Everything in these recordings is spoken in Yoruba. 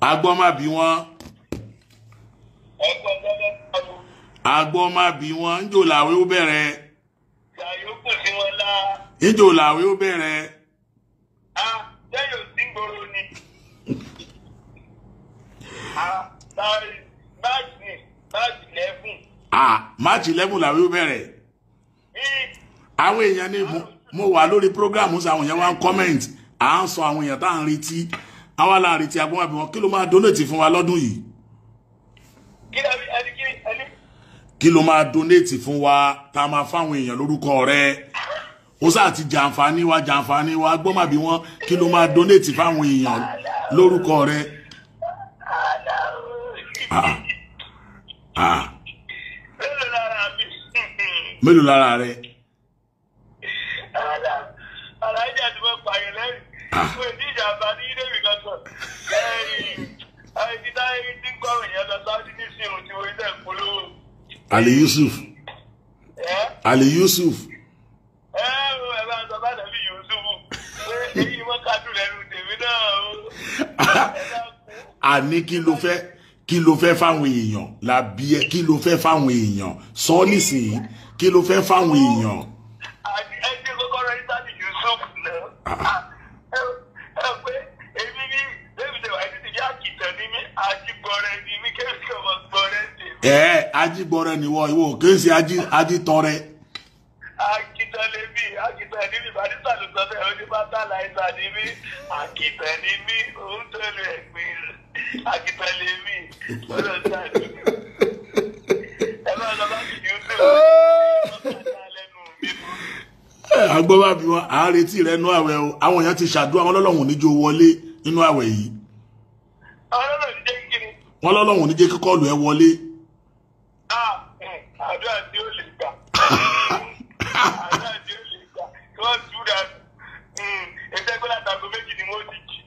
Agbọ́ má bí wọ́n. Agbọ́ má bí wọ́n. Ńjọ́ làwẹ̀ ó bẹ̀rẹ̀. Ńjọ́ làwẹ̀ ó bẹ̀rẹ̀. March 11 làwẹ̀ ó bẹ̀rẹ̀. Àwọn èèyàn ní mo wà lórí programu àwọn èèyàn wá ń comment à ń sọ àwọn èèyàn tá à ń retí àwa la retí Agbọ́ má bí wọ́n kí ló máa donate fún wa lọ́dún yìí. Kí ló máa donate fún wa tá a máa fáwọn èèyàn lórúkọ rẹ̀. Ó sáà ti jàǹfààní wa Agbọ́ má bí wọ́n kí ló máa donate fáwọn èèyàn lórúkọ rẹ̀. Mélòó lára rẹ̀? Alájà tí wọ́n pààyàn lẹ́yìn. Fún èdè ìjàmbá ní ilé ìwé kankan. Àìsí táyé tí ń gbọ́rọ̀ yẹn lọ sáájú ní ìṣirò tí wọ́n ilé ìpolówó. Ali Yusuf. Ali Yusuf. Ẹ bá sọ bá dàbí Yusuf. Èyí wọ́n kádùn lẹ́nu tèmi náà o. Àní kí ló fẹ́ fáwọn èèyàn làbí ẹ kí ló fẹ́ fáwọn èèyàn sọ nísìnyí kí ló fẹ́ fáwọn èèyàn. Ẹni kọ́kọ́ rẹ̀ ní sáàdì Yusuf náà. Ẹ pé èmi ní David Wáyé ti jẹ́ àkìtàn ní mí ajígbọ́rẹ́ ní mí kéèsì ọmọ gbọ́rẹ́ tèmi. Ajígbọ́rẹ́ ni wọ́n ìwọ kéèsì ajítọrẹ. Àkìtàn lè bí àkìtàn ní mí Bàdísà ló sọ bẹ́ẹ̀ ó ní bàtà láìsà ní mí àkìtàn ní mí òun tó lè gbìn àkìtàn lè mí lọ́dọ̀ sáà ní mí. Ẹ bá lọ bá ti Yusuf. Agbọ́ má bí wọ́n à ń retí rẹ̀ nú àwẹ̀ o àwọn èèyàn ti ṣàdúrà wọn lọ́lọ́hùn níjó wọlé nínú àwẹ̀ yìí. Wọ́n lọ́lọ́hùn níjé kíkọ́ọ̀lù ẹ wọlé. Àdúrà tí ó lè gbà. Àdúrà tí ó lè gbà. Kí wọ́n túra ẹgbẹ́ gbọ́dọ̀ àtàgọ́ méjì ni mo ti jì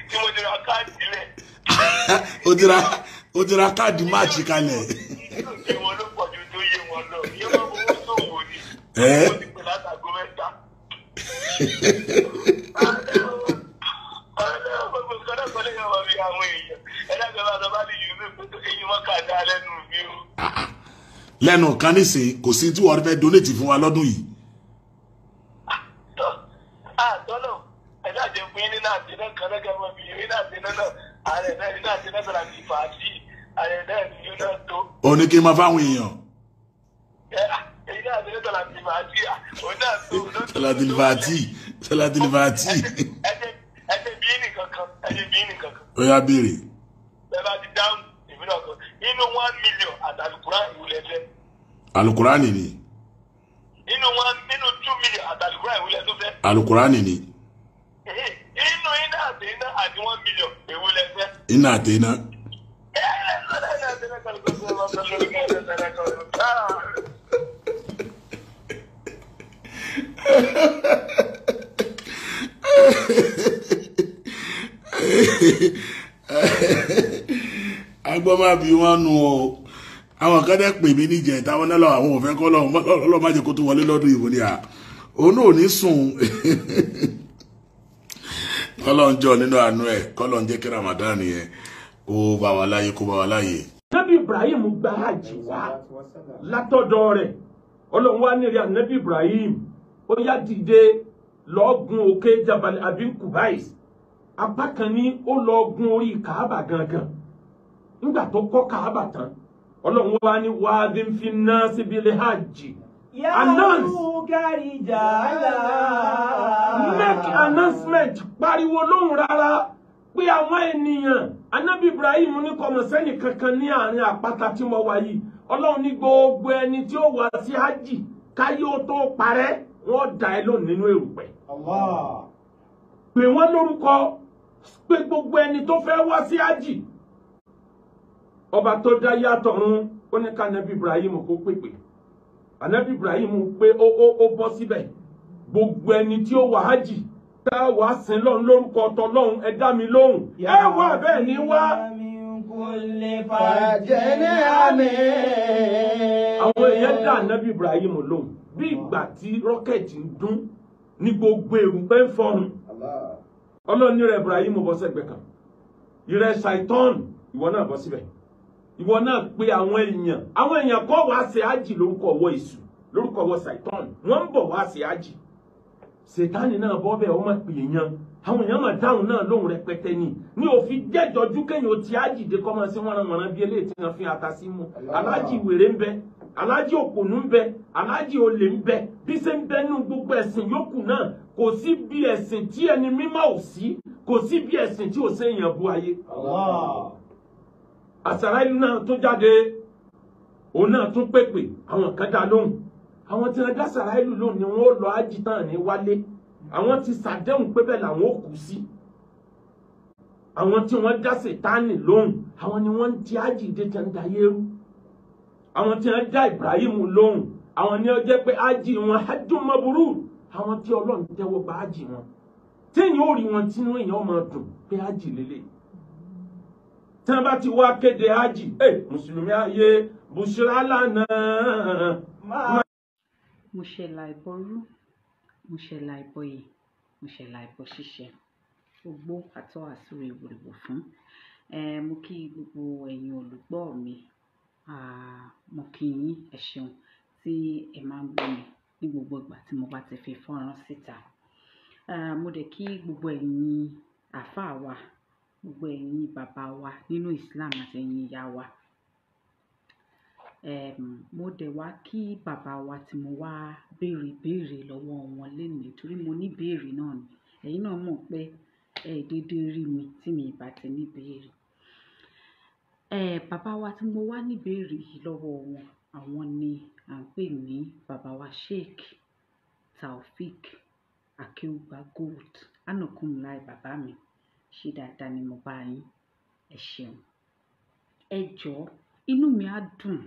tí mo ti ra káàdì lẹ̀. Ó ti ra káàdì máàcì kalẹ̀. Yóò wọn ló pọ̀ ju tó yé wọn lọ. Yóò máa fowó sòwò ni. Lẹ́nu kan nísìn kò sí tí wọ́n fẹ́ donate fún wa lọ́dún yìí. Tọ́lọ̀ ẹ̀dá jẹ́ fún yín nínú àti náà kan lẹ́gẹ̀ẹ́ wọn bí yín nínú àti náà ààrẹ náà nínú àti náà sọ̀rọ̀ àti fàájì ààrẹ náà ní yóò náà tó. Ó ní kí n máa fáwọn èèyàn. Salatilifati. Ẹ̀jẹ̀ bí nìkankan. Ó yá béèrè. Bẹ́ẹ̀ bá ti dáhùn èmi náà kan. Inú 1 million àtàlùkùrá ìwúlẹ̀ fẹ́. Alukurani ni. Inú 2 million àtàlùkùrá ìwúlẹ̀ tó fẹ́. Alukurani ni. Inú iná àti 1 million ìwúlẹ̀ fẹ́. Iná àti iná. Agbọ́ má bí wọ́n nu o àwọn kan dẹ́ pè mí níjẹ̀ táwọn náà lọ àwọn òfẹ́ kọ́ lọ́wọ́ má jẹ́ kó tó wọlé lọ́dún ìbò ní à òun náà ò ní sùn kọ́lọ̀ ń jọ nínú àánú ẹ̀ kọ́lọ̀ ń jẹ́ kí Ramadan yẹn ó bá wa láyé kó bá wa láyé. Nabi Ibrahim gba hajj wá látọ̀dọ̀ rẹ̀ Ọlọ́run wá ní rí Nabi Ibrahim ó yá dìde lọ gun òkè Jabal Abi Kubais apá kan ní ó lọ gun orí Kaaba gangan nígbà tó kọ́ Kaaba tán Ọlọ́run wá ní wa'adhin fin nasi bil hajj make announcement pariwo lóhùn rárá pé àwọn ènìyàn Ànábì Ibrahim ní kọmọsẹ́nì kankan ní àárín àpáta tí mo wà yìí Ọlọ́run ní gbogbo ẹni tí ó wá sí hajj káyé ó tó parẹ́ wọ́n dá ẹ lónìí nínú erùpẹ̀. Allah. Pè wọ́n lórúkọ pé gbogbo ẹni tó fẹ́ wá sí hajj ọba tó dá yàtọ̀ run ó ní ká Ànábì Ibrahim kó pèpè Ànábì Ibrahim pé ó bọ́ síbẹ̀ gbogbo ẹni tí ó wá hajj tá wá sin lọ́run lórúkọ tọlọ́run ẹ dá mi lóhùn ẹ wá bẹ́ẹ̀ ni wá. Àwọn èèyàn dá Ànábì Ibrahim lóhùn bí ìgbà tí rọ́kẹ̀tì ń dún ní gbogbo èrò pé ń fọhùn Ọlọ́run ní rẹ̀ Ibrahim bọ́ sẹ́gbẹ̀ kan ìrẹ ṣàìtọ́n ìwọ náà bọ́ síbẹ̀ ìwọ náà pé àwọn èèyàn kọ́ wá ṣe ájì lórúkọ ọwọ́ èṣù lórúkọ ọwọ́ ṣàìtọ́n wọ́n ń bọ̀ wá ṣe ájì ṣètánì náà bọ́ bẹ́ẹ̀ ọmọ pè èèyàn àwọn èèyàn máa dáhùn náà lóhùn rẹpẹtẹ ní òfin jẹ́jọ́jú kéèyàn ti ájì dé kọ́ máa sí wọ́nranwọ̀nran bí eléyìí tí wọ́n fi ata sí mú aláàjì wèrè ń bẹ aláàjì òpònú ń bẹ aláàjì olè ń bẹ bí ṣe ń bẹ nínú gbogbo ẹ̀sìn yòókù náà kò sí bí ẹ̀sìn tí ẹni mímọ́ ò sí kò sí bí ẹ̀sìn tí ò séèyàn bu ayé. àṣàrà ìlú náà tó jáde òun náà tún pèpè àwọn kan dá lóhùn àwọn tí wọ́n dá àṣàrà ìlú lóhùn ni wọ́n lọ ájì tán ní wálé àwọn tí ṣàdéhùn pé bẹ́ẹ̀ làwọn ò kú sí àwọn tí wọ́n dá Sátánì lóhùn àwọn ni wọ́n ti ájì dé tí wọ́n da yẹ́rú àwọn tí wọ́n dá Ibrahim lóhùn àwọn ni ó jẹ́ pé ájì wọn hajjun mabrur àwọn tí Ọlọ́run tẹ́wọ́ gba ájì wọn téèyàn ò rí wọn tínú èèyàn máa dùn pé ájì lélẹ̀ tí wọ́n bá ti wá kéde ájì mùsùlùmí ayé bushra lana. mo ṣe láìbọrú mo ṣe láìbọyè mo ṣe láìbọ ṣíṣe gbogbo àtọ àsúrò ìwòrìwò fún mo kí gbogbo ẹ̀yin olùgbọ́ mi mo kí yín ẹ ṣeun tí ẹ máa ń gbọ́ mi ní gbogbo ìgbà tí mo bá ti fi fọ́nrán síta mo dẹ̀ kí gbogbo ẹ̀yin àfáà wa gbogbo ẹ̀yin bàbá wa nínú Islam àti ẹ̀yin ìyá wa mo dẹ̀ wá kí bàbá wa tí mo wá béèrè lọ́wọ́ wọn lénìí torí mo ní béèrè náà ni ẹ̀yin náà mọ̀ pé dédé rí mi tí mi ìbá ti ní béèrè bàbá wa tí mo wá ní béèrè yìí lọ́wọ́ wọn àwọn ni à ń pè ní bàbá wa Sheikh Taofeek Akeugba Gold anakunmulai bàbá mi ṣe dáadáa ni mo bá yín ẹ ṣeun ẹ jọ̀ọ́ inú mi á dùn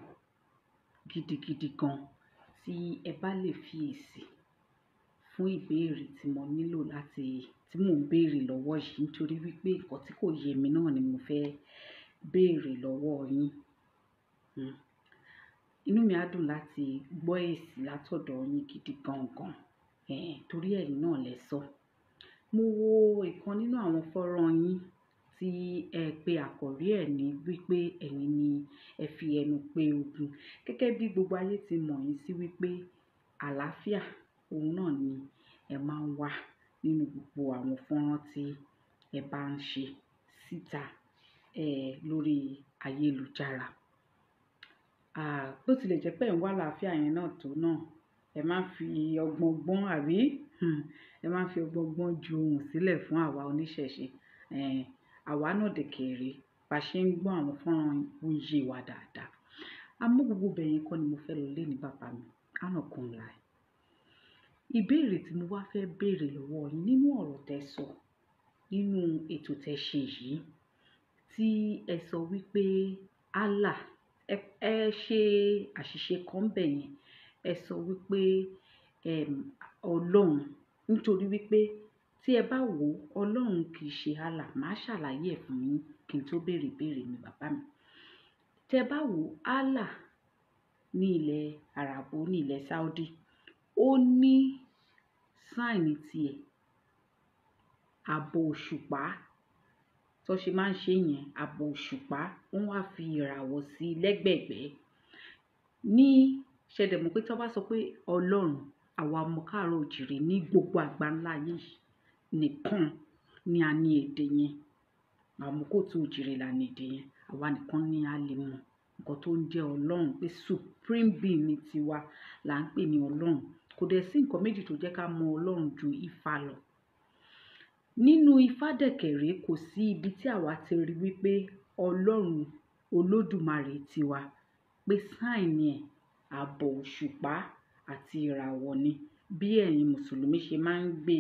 gidigidi gan tí ẹ bá lè fi èsì fún ìbéèrè tí mo nílò tí mò ń béèrè lọ́wọ́ yìí nítorí wípé nǹkan tí kò yé mi náà ni mo fẹ́ béèrè lọ́wọ́ yín inú mi á dùn láti gbọ́ èsì látọ̀dọ̀ yín gidi gangan torí ẹ̀yin náà lẹ sọ mo wo ìkan nínú àwọn fọ́nrán yín tí ẹ pe àkọ́rí ẹ̀ ní wípé ẹ̀yin ni ẹ fi ẹnu pé ogun gẹ́gẹ́ bí gbogbo ayé ti mọ̀ yín sí wípé àlàáfíà òun náà ni ẹ máa ń wá nínú gbogbo àwọn fọ́nrán tí ẹ bá ń ṣe síta lórí ayélujára bó tilẹ̀ jẹ́ pé ẹ̀ ń wá àlàáfíà yẹn náà tó náà ẹ máa fi ọgbọ́n gbọ́n àbí ẹ máa fi ọgbọ́n gbọ́n ju ohùn sílẹ̀ fún àwa oníṣẹ̀ṣe àwa náà dẹ̀kẹ̀rẹ̀ bá ṣe ń gbọ́ àwọn fọ́nrán oyè wa dáadáa àmọ́ gbogbo bẹ̀yẹn kọ́ ni mo fẹ́ lọ lé ní bàbá mi anakunmulai ìbéèrè tí mo wá fẹ́ béèrè lọ́wọ́ yín nínú ọ̀rọ̀ tẹ́ sọ nínú ètò tẹ́ ṣe yìí tí ẹ sọ wípé Allah ẹ ṣe àṣìṣe kan bẹ̀ yẹn ẹ sọ wípé Ọlọ́run nítorí wípé tí ẹ bá wò Ọlọ́run kì í ṣe Allah máa ṣàlàyé ẹ̀ fún yín kí n tó béèrè mi bàbá mi tí ẹ bá wò Allah ní ilẹ̀ Àràbò ní ilẹ̀ Saudi ó ní sáìnì tiẹ̀ àbọ̀ òṣùpá tó ṣe máa ń ṣe yẹn àbọ̀ òṣùpá wọ́n wá fi ìràwọ̀ sí lẹ́gbẹ̀gbẹ́ ní ṣẹ̀dẹ̀mọ́ pé tí wọ́n bá sọ pé Ọlọ́run àwa ọmọ káàárọ̀ òjìrì ní gbogbo àgbáńlá yìí nìkan ni a ní èdè yẹn àwọn kóòtù òjìrì là ní èdè yẹn àwa nìkan ni a lè mọ̀ nǹkan tó ń jẹ́ Ọlọ́run pé supreme being ní tiwa là ń pè ní Ọlọ́run kò dẹ̀ sí nǹkan méjì tó jẹ́ ká mọ Ọlọ́run ju Ifá lọ nínú Ifá dẹ̀kẹ̀rẹ́ kò sí ibi tí àwa ti rí wípé Ọlọ́run Olódùmarè tiwa pé sáìnì ẹ̀ àbọ̀ òṣùpá àti ìràwọ̀ ni bí ẹ̀yin mùsùlùmí ṣe máa ń gbé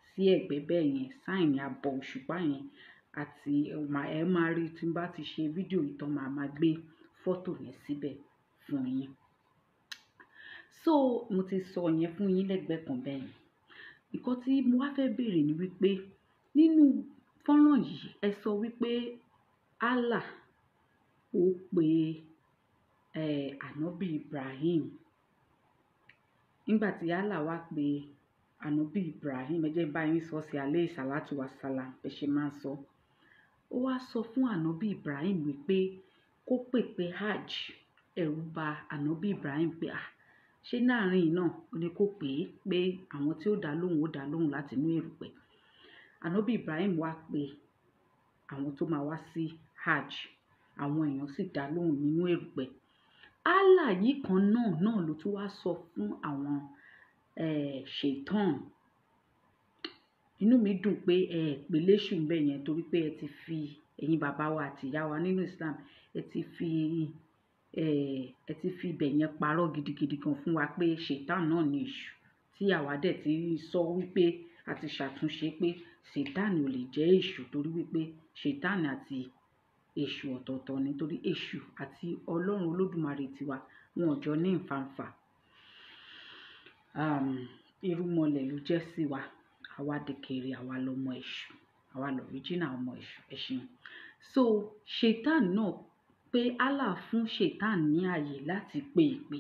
sí ẹ̀gbẹ́ bẹ́ẹ̀ yẹn sáìnì àbọ̀ òṣùpá yẹn àti ẹ máa rí tí n bá ti ṣe fídíò ìtàn máa gbé fọ́tò yẹn síbẹ̀ fún yín so mo ti sọ yẹn fún yín lẹ́gbẹ̀ẹ́ kan bẹ́ẹ̀ yẹn nǹkan tí mo wá fẹ́ béèrè ni wípé nínú fọ́nrán yìí ẹ sọ wípé Allah ó pe ànábì Ibrahim nígbà tí Allah wá pe ànábì Ibrahim ẹ jẹ́ bá yín sọ sí alayhi salatu wassalam ẹ ṣe máa ń sọ ó wá sọ fún ànábì Ibrahim wípé kó pèpè hajj. Ẹ̀rù bà ànábì Ibrahim pé ṣé láàrin náà ó ní kó pè é pé àwọn tí ó dá lóhùn láti inú erùpẹ̀. Ànábì Ibrahim wá pé àwọn tó máa wá sí hajj, àwọn èèyàn sì dá lóhùn nínú erùpẹ̀. Allah yìí kan náà ló tún wá sọ fún àwọn ṣètán. Inú mi dùn pé pè léṣù ń bẹ̀ yẹn, torí pé ẹ ti fi ẹ̀yin bàbá wa àti ìyá wa nínú Islam ẹ ti fi ibẹ̀ yẹn parọ́ gidigidi kan fún wa pé ṣètán náà ni èṣù, tí àwa dẹ̀ ti sọ wípé a ti ṣàtúnṣe pé ṣètán ò lè jẹ́ èṣù, torí wípé ṣètán àti èṣù ọ̀tọ̀ọ̀tọ̀ ni, torí èṣù àti Ọlọ́run Olódùmarè tiwa wọn ò jọ ní ìfàǹfà. Irúmọlẹ̀ ló jẹ́ sí wa, àwa dẹ̀kẹ̀rẹ̀ àwa lọmọ èṣù, àwa l'original ọmọ èṣù. Ẹ̀ṣin. So ṣètán náà pé Allah fún ṣètán ní ààyè láti pe ìpè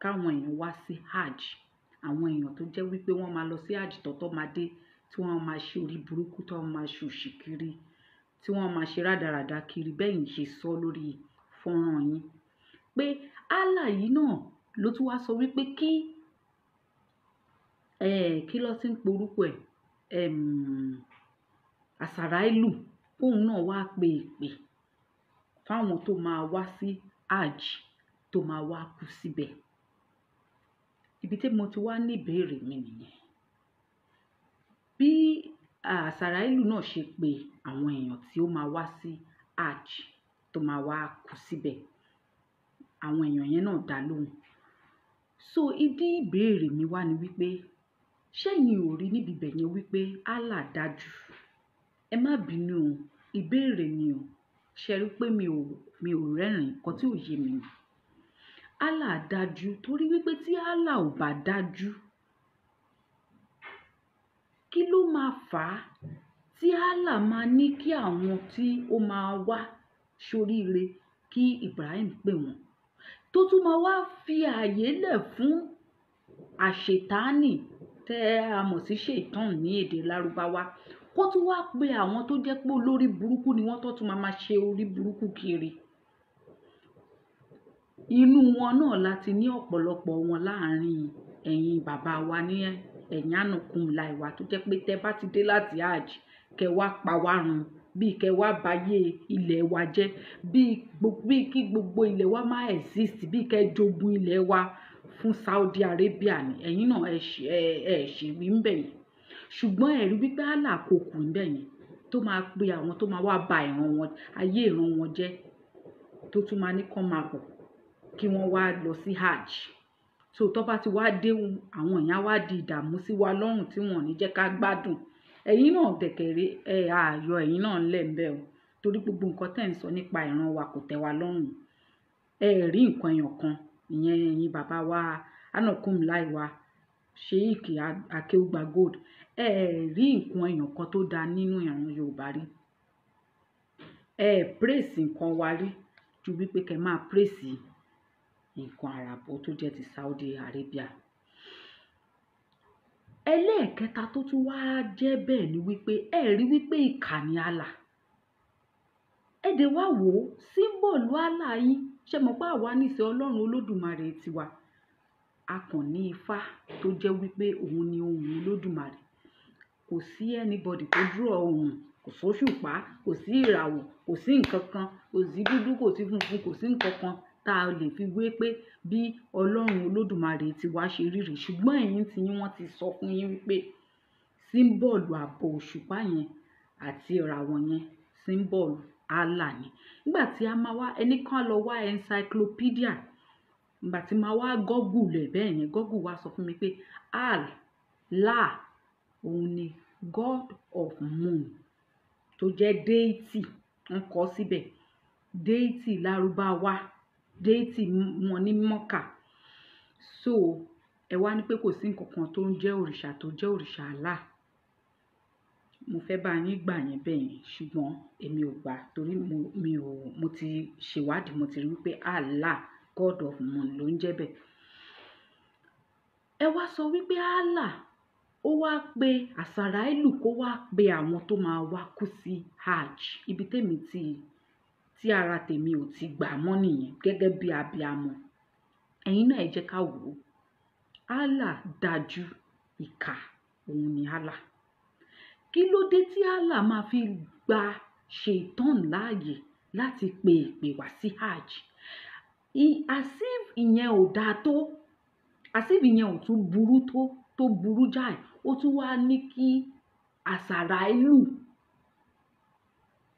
káwọn èèyàn wá sí hajj. Àwọn èèyàn tó jẹ́ wípé wọ́n máa lọ sí hajj tọ́tọ́ máa dé, tí wọ́n máa ṣe orí burúkú, tí wọ́n máa ṣòṣì kiri, tí wọ́n máa ṣe rádaràda kiri bẹ́yìn ṣe sọ lórí fọ́nrán yín. Pé Allah yìí náà ló tún wá sọ wípé kí ló ti ń porúkọ ẹ̀, àsàráìlù òun náà wá pe ìpè fáwọn tó máa wá sí hajj, tó máa wá kú síbẹ̀. Ibi tí mo ti wá ní ìbéèrè mi nìyẹn. Bí àsàráìlù náà ṣe pé àwọn èèyàn tí ó máa wá sí hajj tó máa wá kú síbẹ̀, àwọn èèyàn yẹn náà dá lóhùn. So ìdí ìbéèrè mi wá ni wípé ṣẹ́yin ò rí níbi ibẹ̀ yẹn wípé Allah dájú? Ẹ má bínú o, ìbéèrè ni o. Ṣe rí pé mi ò rẹ́rìn, nǹkan tí ò yé mi ni. Allah dájú, torí wípé tí Allah ò bá dájú, kí ló máa fà á tí Allah máa ní kí àwọn tí ó máa wá ṣoríire kí Ibrahim pè wọ́n, tó tún máa wá fi ààyè lẹ̀ fún àṣetánì tẹ́ a mọ̀ sí ṣètán ní èdè Lárúbáwá, kó tún wá pe àwọn tó jẹ́ pé olórí burúkú ni wọ́n, tó tún máa ṣe orí burúkú kiri. Inú wọn náà láti ní ọ̀pọ̀lọpọ̀ wọn láàrin ẹ̀yin bàbá wa ní ẹ̀yìn ànàkùn láìwá, tó jẹ́ pé tẹ́ bá ti dé láti hajj kẹ wá pa wá run, bí kẹ wá bayé ilẹ̀ wa jẹ́, bí kí gbogbo ilẹ̀ wa máa exist, bí kẹ jogun ilẹ̀ wa fún Saudi Arabia ni. Ẹ̀yin náà ẹ̀ ṣì wí ń bẹ̀ yẹn. Ṣùgbọ́n ẹ̀rí wípé Allah kò kù ń bẹ̀ yẹn, tó máa pe àwọn tó máa wá ba ayé ìran wọn jẹ́, tó tún máa ní kán máa bọ̀ kí wọ́n wá lọ sí hajj. So tó bá ti wá dé, àwọn èèyàn wá di ìdààmú sí wa lọ́rùn tí wọ́n ò ní jẹ́ ká gbádùn. Ẹ̀yin náà dẹ̀kẹ̀rẹ̀ ààyò ẹ̀yin náà ń lẹ̀ ń bẹ̀ o, torí gbogbo nǹkan tẹ́ ń sọ nípa ìran wa kò tẹ́ wa lọ́rùn. Rí nǹkan èèyàn kan, ìyẹn ẹ̀yin bàbá wa ànàkùn láìwá Sheikh Akeugba Gold, rí nǹkan èèyàn kan tó dáa nínú ìran Yorùbá rí. Praise nǹkan wa rí ju wípé kẹ máa praise nǹkan àràbò tó jẹ́ ti Saudi Arabia. Ẹlẹ́ẹ̀kẹta tó tún wá jẹ́ bẹ́ẹ̀ ni wípé rí wípé ìkà ni Allah. Dẹ̀ wá wò ó, símbọ̀lù Allah yín, ṣe mọ̀ pé àwa níṣẹ́ Ọlọ́run Olódùmarè tiwa. A kàn ní Ifá tó jẹ́ wípé òun ni ohun Olódùmarè. Kò sí anybody tó dúró ohun, kò sóṣùpá, kò sí ìràwọ̀, kò sí nǹkan kan, kò sí dúdú, kò sí funfun, kò sí nǹkan kan tá a lè fi wé pé bí Ọlọ́run Olódùmarè tiwa ṣe rírí. Ṣùgbọ́n ẹ̀yin tí yín wọ́n ti sọ fún yín wípé símbọ̀lù àbọ̀ òṣùpá yẹn àti ìràwọ̀ yẹn símbọ̀lù Allah ni. Nígbà tí a máa wá, ẹni kan lọ wá encyclopedia, nígbà tí máa wá Google rẹ̀ bẹ́ẹ̀ yẹn, Google wá sọ fún mi pé Allah òun ni God of Moon, tó jẹ́ deity, wọ́n kọ síbẹ̀, deity Lárúbáwá, deity wọn ní Mecca. So ẹ wá ní pé kò sí nǹkan kan tó ń jẹ́ òrìṣà tó jẹ́ òrìṣà Allah. Mo fẹ́ bá yín gbà yẹn bẹ́ẹ̀ yẹn, ṣùgbọ́n èmi ò gbà, torí mo ti ṣèwádìí, mo ti rí wípé Allah God of Moon ló ń jẹ́ bẹ́ẹ̀. Ẹ wá sọ wípé Allah ó wá pe Àsàráìlù kó wá pe àwọn tó máa wá kú sí hajj ibi tèmi tí ara tèmi ò ti gbà mọ́ nìyẹn gẹ́gẹ́ bí abiamọ. Ẹ̀yin náà ẹ jẹ́ ká wò ó. Allah dájú, ìkà òun ni Allah. Kí ló dé tí Allah máa fi gba ṣètán láàyè láti pe ìpè wá sí hajj? Asif ìyẹn ò dáa tó, asif ìyẹn ò tún burú tó burú jáì. Ó tún wá ní kí Àsàráìlù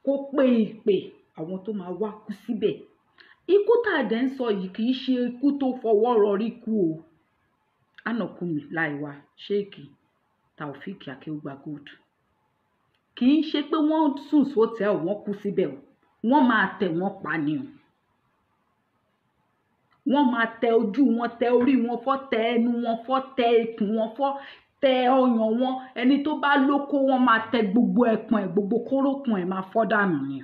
kó pe ìpè àwọn tó máa wá kú síbẹ̀. Ikú tá a dẹ̀ ń sọ yìí kì í ṣe ikú tó fọwọ́ rọrí kú o. Ánàkúnmi láìwá ṣéèkì Taofik Akéwùgbà Gold. Kì í ṣe pé wọ́n sùn sóòtẹ́ẹ̀lì wọ́n kú síbẹ̀ o. Wọ́n máa tẹ̀ wọ́n pa ni o. Wọ́n máa tẹ ojú wọn, tẹ orí wọn fọ́, tẹ ẹnu wọn fọ́, tẹ ikùn wọn fọ́, tẹ ọyàn wọn. Ẹni tó bá lóko wọn máa tẹ gbogbo ẹpọ̀n ẹ̀, gbogbo kórópọ̀n ẹ̀ máa fọ́ dànù ni.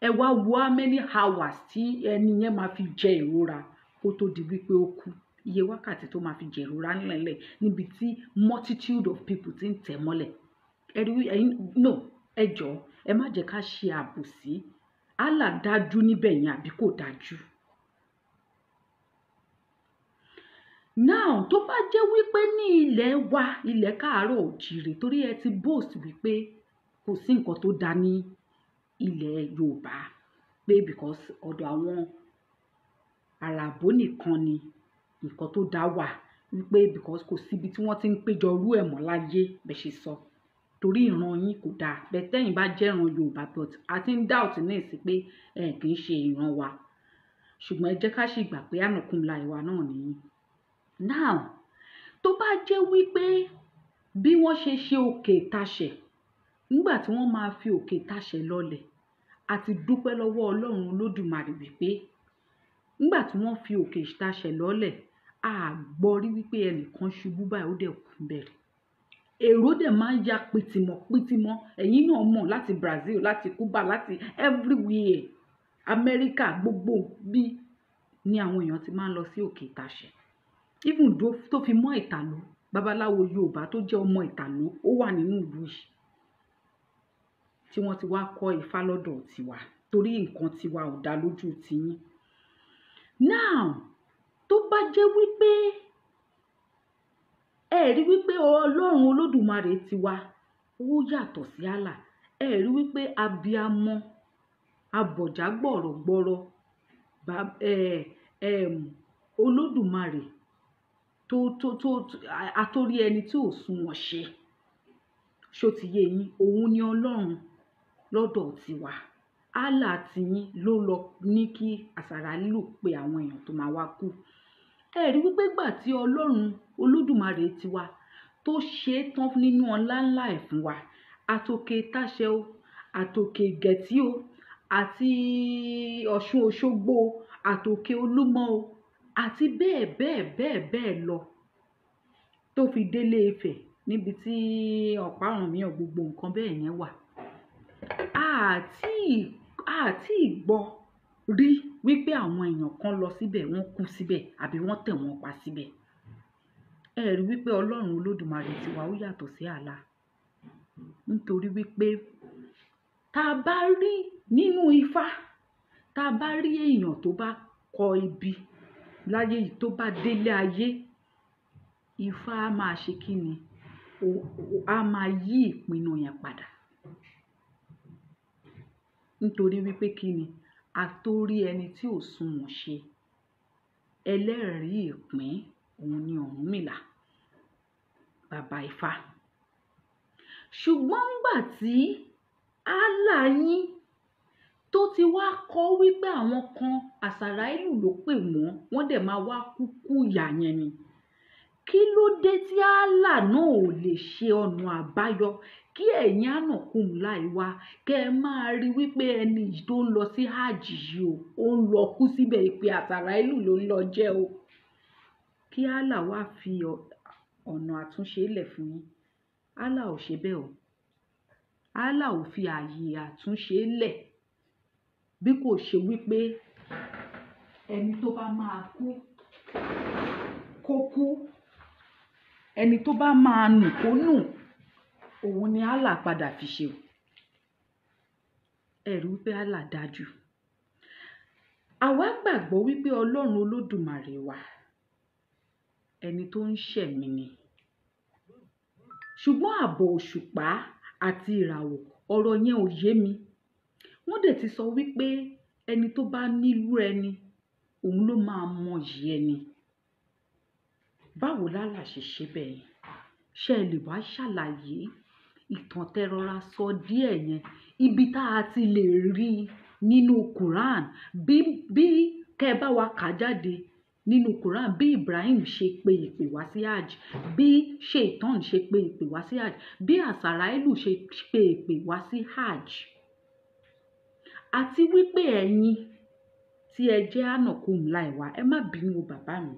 Ẹ wá wo how many hours tí ẹni yẹn máa fi jẹ ìrora kó tó di wípé ó kú. Iye wákàtí tó máa fi jẹ ìrora nílẹ̀ níbi tí multitude of people ti ń tẹ̀ mọ́lẹ̀. Ẹ jọ̀ọ́ ẹ má jẹ́ ká ṣe àbòsí. Allah dájú níbẹ̀ yẹn àbí kò dájú? Now tó bá jẹ́ wípé ní ilẹ̀ wa, ilẹ̀ káàárọ̀ òjìrè, torí ẹ ti boast wípé kò sí nǹkan tó dá ní ilẹ̀ Yorùbá pé because ọ̀dọ̀ àwọn Àràbó nìkan ni nǹkan tó dá wà, wípé because kò síbi tí wọ́n ti ń péjọ rú ẹ̀ mọ́ láyé bẹ́ẹ̀ ṣe sọ, torí ìran yín kò dáa. Bẹ́ẹ̀ tẹ́yìn bá jẹ́ ìran Yorùbá but a ti ń doubt ní ìsìn pé kì í ṣe ìran wa, ṣùgbọ́n ẹ jẹ́ ká sì gbà pé ànàkúnmílà ìwà náà nìyí. Now tó bá jẹ́ wípé bí wọ́n ṣe ṣe òkè ìtaṣẹ̀ nígbà tí wọ́n máa fi òkè ìtaṣẹ̀ lọlẹ̀, a ti dúpẹ́ lọ́wọ́ Ọlọ́run Olódùmarè wípé nígbà tí wọ́n fi òkè ìtaṣẹ̀ lọlẹ̀, a gbọ́ rí wípé ẹnìkan ṣubú báyìí ó dẹ̀ kú bẹ̀rẹ̀. Èrò dẹ̀ máa ń ya pìtìmọ̀. Ẹ̀yin náà mọ̀ láti Brazil, láti Cuba, láti everywhere, America, gbogbo bí ni àwọn èèyàn ti máa ń lọ sí òkè ìtaṣẹ̀. Even tó fi mọ́ Ìtàló, babaláwo Yorùbá tó jẹ́ ọmọ Ìtàló ó wà nínú ìlú yìí tí wọ́n ti wá kọ́ Ifá lọ́dọ̀ tiwa torí nǹkan tiwa ò dá lójú tiyín. Now tó bá jẹ́ wípé ẹ rí wípé Ọlọ́run Olódùmarè tiwa ó yàtọ̀ sí Allah, ẹ rí wípé abiamọ abọ̀já gbọ̀rọ̀gbọ̀rọ̀ Olódùmarè àtórí ẹni tí ò sunwọ̀n ṣe, ṣó ti yé yín, òun ni Ọlọ́run lọ́dọ̀ tiwa. Allah tiyín ló lọ ní kí Àsàráìlù pe àwọn èèyàn tó máa wá kú. Ẹ rí wípé gbà tí Ọlọ́run Olódùmarè tiwa tó ṣe é tán nínú ọlá ńlá ẹ̀ fún wa, àtòkè táṣẹ o, àtòkè gẹ̀tì o, àti Ọ̀ṣun Òṣogbo, àtòkè Olúmọ o, àti bẹ́ẹ̀ lọ tó fi délé Ifẹ̀ níbi tí ọ̀pá Ọ̀rànmíyàn gbogbo nǹkan bẹ́ẹ̀ yẹn wà. Àti ìgbọ́ rí wípé àwọn èèyàn kan lọ síbẹ̀ wọ́n kú síbẹ̀ àbí wọ́n tẹ̀ wọ́n pa síbẹ̀. Ẹ rí wípé Ọlọ́run Olódùmarè tiwa ó yàtọ̀ sí Allah, nítorí wípé tá a bá rí nínú Ifá, tá a bá rí èèyàn tó bá kọ ibi láyé yìí tó bá délé ayé, Ifá á máa ṣe kí ni? Á máa yí ìpinnu yẹn padà. Nítorí wípé kí ni? Àtórí ẹni tí ò sunwọ̀n ṣe, ẹlẹ́rìí ìpín, òun ni Ọ̀rúnmìlà, bàbá Ifá. Ṣùgbọ́n nígbà tí Allah yín tó ti wá kọ́ wípé àwọn kan Àsàráìlù ló pè wọ́n dẹ̀ máa wá kúkú ìyà yẹn ni, kí ló dé tí Allah náà ò lè ṣe ọ̀nà àbáyọ kí ẹ̀yin ànàkúnmílà ìwà kẹ́ ẹ máa rí wípé ẹni tó ń lọ sí hajj yìí o, ó ń lọ kú síbẹ̀, ìpè Àsàráìlù ló ń lọ jẹ́ o, kí Allah wá fi ọ̀nà àtúnṣe lẹ̀ fún yín. Allah ò ṣe bẹ́ẹ̀ o. Allah ò fi ààyè àtúnṣe lẹ̀ bí kò ṣe wípé ẹni tó bá máa kú kó kú, ẹni tó bá máa nù kó nù òun ni Allah padà fi ṣe o. Ẹ rí wípé Allah dájú. Àwa gbàgbọ́ wípé Ọlọ́run Olódùmarè wa ẹni tó ń ṣẹ̀mí ni. Ṣùgbọ́n àbọ̀ òṣùpá àti ìràwọ̀ ọ̀rọ̀ yẹn ò yé mi. Wọ́n dẹ̀ ti sọ wípé ẹni tó bá nílú ẹni òun ló máa mọyì ẹni. Báwo lálà ṣe ṣe bẹ́ẹ̀? Ṣé ẹ lè wá ṣàlàyé ìtàn tẹ́ rọra sọ díẹ̀ yẹn, ibi tá a ti lè rí nínú Quran, bí kẹ́ bá wa kà jáde nínú Quran, bí Ibrahim ṣe pe ìpè wá sí hajj, bí Shaitan ṣe pe ìpè wá sí hajj, bí Asarailu ṣe pe ìpè wá sí hajj. Àti wípé ẹ̀yin tí ẹ jẹ́ ànàkùn láìwá, ẹ má bínú bàbá mi.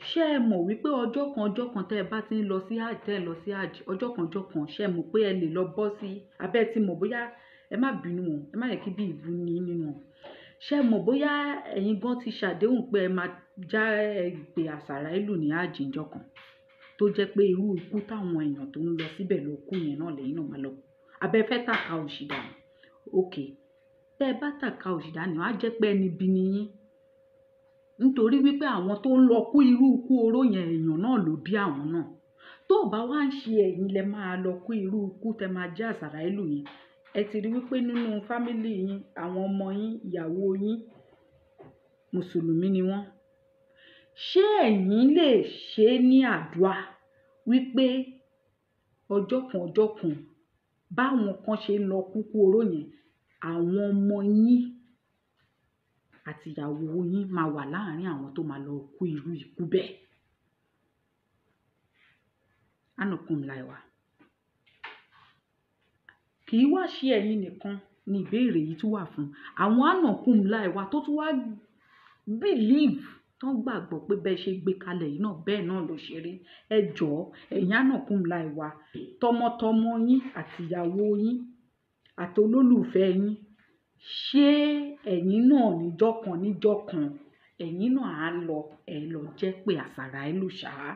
Ṣé ẹ mọ̀ wípé ọjọ́ kan tẹ́ ẹ bá ti ń lọ sí hajj, tẹ́ ẹ lọ sí hajj, ọjọ́ kan ṣé ẹ mọ̀ pé ẹ lè lọ bọ́ sí abẹ́ tí mọ̀ bóyá ẹ má bínú wọn, ẹ má yẹ kí bí ìbú ní nínú wọn. Ṣé ẹ mọ̀ bóyá ẹ̀yin gan ti ṣàdéhùn pé ẹ máa já ìpè Asarailu ní hajj ńjọ́ kan tó jẹ́ pé irú ikú táwọn èèyàn tó ń lọ síbẹ̀ lọ kú yẹn náà lẹ́yìn náà máa lọ. Abẹ́ fẹ́ tàka òṣì dànù. Okay. Tẹ́ ẹ bá tàka òṣì dànù á jẹ́ pé ẹni bí ni yín. Nítorí wípé àwọn tó ń lọ kú irú ikú oró yẹn èèyàn náà ló bí àwọn náà. Tó bá wá ń ṣe ẹ̀yin lẹ máa lọ kú irú ikú tẹ́ máa jẹ́ Asarailu yẹn. Ẹ ti rí wípé nínú fámílì yín, àwọn ọmọ yín, ìyàwó yín, mùsùlùmí ni wọ́n. Ṣé ẹ̀yin lè ṣe ní àdúrà wípé ọjọ́ kan báwọn kan ṣe ń lọ kúkú oró yẹn, àwọn ọmọ yín àti ìyàwó yín máa wà láàárín àwọn tó máa lọ kú irú ikú bẹ́ẹ̀? Ànàkùn láìwá. Kì í wá ṣe ẹ̀yin nìkan ni ìbéèrè yìí tún wà fún. Àwọn ànàkùn láìwá tó tún wá believe, tó gbàgbọ́ pé bẹ́ẹ̀ ṣe gbé kalẹ̀ yìí náà bẹ́ẹ̀ náà ló ṣe rí. Ẹ jọ̀ọ́ ẹ̀yin ànàkùn láìwá, tọmọtọmọ yín àti ìyàwó yín àti olólùfẹ́ yín, ṣé ẹ̀yin náà níjọ́ kan ẹ̀yin náà á lọ jẹ́ pé Asarailu ṣáá?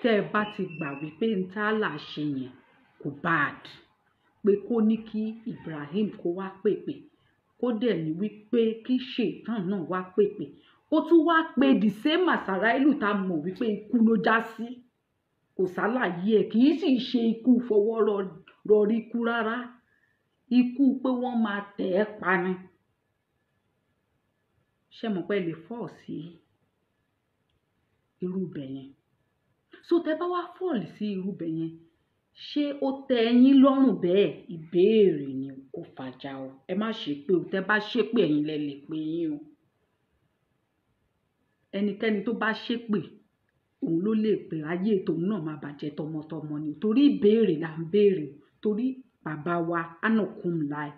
Tẹ́ ẹ bá ti gbà wípé ń tá là ṣe yẹn kò bad, pé kó ní kí Ibrahim kó wá pèpè, kó dẹ̀ ní wípé kí Shaitan náà wá pèpè, ó tún wá pé the same Asarailu tá mọ̀ wípé ikú ló já sí, kò ṣàlàyé ẹ̀, kì í sì ṣe ikú fọwọ́ rọrí ikú rárá, ikú pé wọ́n máa tẹ̀ ẹ́ pa ni. Ṣé mọ̀ pé ẹ lè fọ́ sí irú ibẹ̀ yẹn? So tẹ́ bá wá fọ́ọ̀lì sí irú ibẹ̀ yẹn, ṣé ó tẹ́ yín lọ́rùn bẹ́ẹ̀? Ìbéèrè ni, kò fàjà o. Ẹ má ṣe pé o, tẹ́ bá ṣépè ẹ̀yin lẹ lè pè yín o. Ẹnikẹ́ni tó bá ṣépè òun ló lè pè, ayé tòun náà máa bàjẹ́ tọmọtọmọ ni. Torí ìbéèrè là ń béèrè o. Torí bàbá wa ànàkùn láì,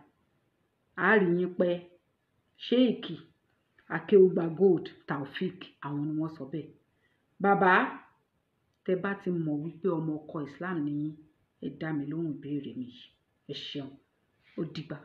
á rí yín pẹ́. Sheikh Akeugba Gold Taofik, àwọn ni wọ́n sọ bẹ́ẹ̀. Bàbá, tẹ́ bá ti mọ̀ wípé ọmọ ọkọ Islam ni yín, ẹ dá mi lóhùn ìbéèrè mi yìí. Ẹ ṣeun. Ó dìgbà.